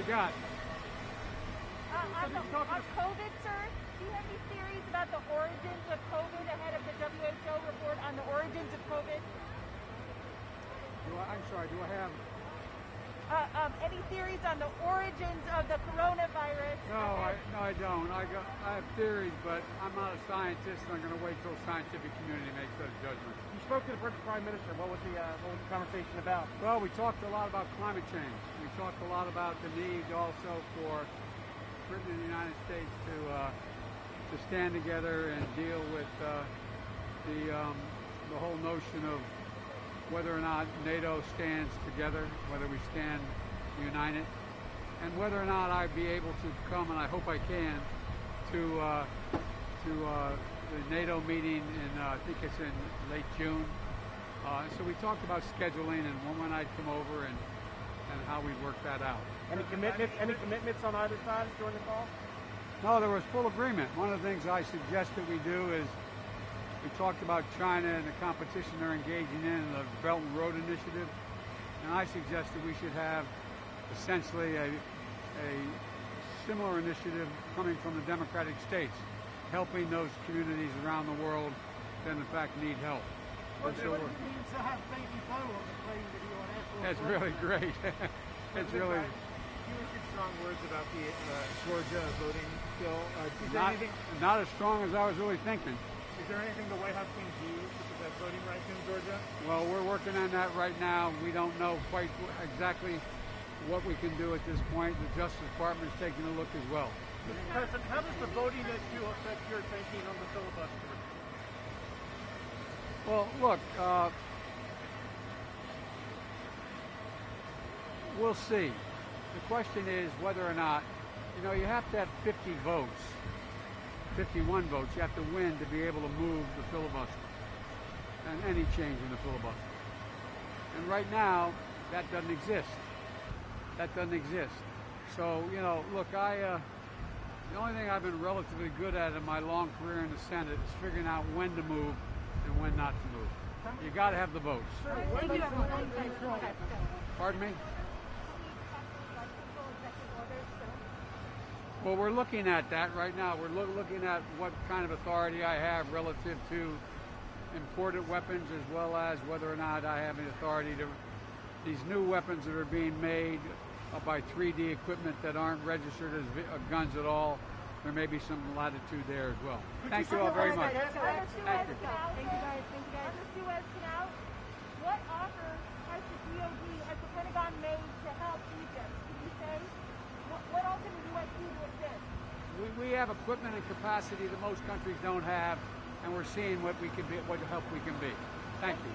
got? On COVID, sir, do you have any theories about the origins of COVID ahead of the WHO report on the origins of COVID? I'm sorry, do I have? Any theories on the origins of the coronavirus? No, I don't. I have theories, but I'm not a scientist. I'm going to wait till the scientific community makes that judgment. You spoke to the British Prime Minister. What was the conversation about? Well, we talked a lot about climate change. We talked a lot about the need also for Britain and the United States to stand together and deal with the whole notion of whether or not NATO stands together, whether we stand united, and whether or not I'd be able to come, and I hope I can, to the NATO meeting in I think it's in late June. So we talked about scheduling and when I'd come over and how we work that out. Any commitments on either side during the call? No, there was full agreement. One of the things I suggest that we do is we talked about China and the competition they're engaging in the Belt and Road Initiative, and I suggested we should have essentially a similar initiative coming from the democratic states, helping those communities around the world that in fact need help. What does it mean to have baby Bo on the plane with you on Air Force That's One? really great. It's really You were strong words about the Georgia voting bill. Is there anything? not as strong as I was really thinking. Is there anything the White House can do to protect voting rights in Georgia? Well, we're working on that right now. We don't know quite exactly what we can do at this point. The Justice Department is taking a look as well. Mr. President, how does the voting issue affect your thinking on the filibuster? Well, look, we'll see. The question is whether or not, you have to have 50 votes, 51 votes. You have to win to be able to move the filibuster and any change in the filibuster. And right now, that doesn't exist. So, look, the only thing I've been relatively good at in my long career in the Senate is figuring out when to move and when not to move. You got to have the votes. Pardon me? Well, we're looking at that right now. We're looking at what kind of authority I have relative to imported weapons, as well as whether or not I have the authority to these new weapons that are being made by 3D equipment that aren't registered as guns at all. There may be some latitude there as well. Thank you all very much. Thank you guys. On the Suez Canal, what offer has the DOD, has the Pentagon made to help Egypt? Can you say? What all can the U.S. do to assist? We have equipment and capacity that most countries don't have, and we're seeing what help we can be. Thank you.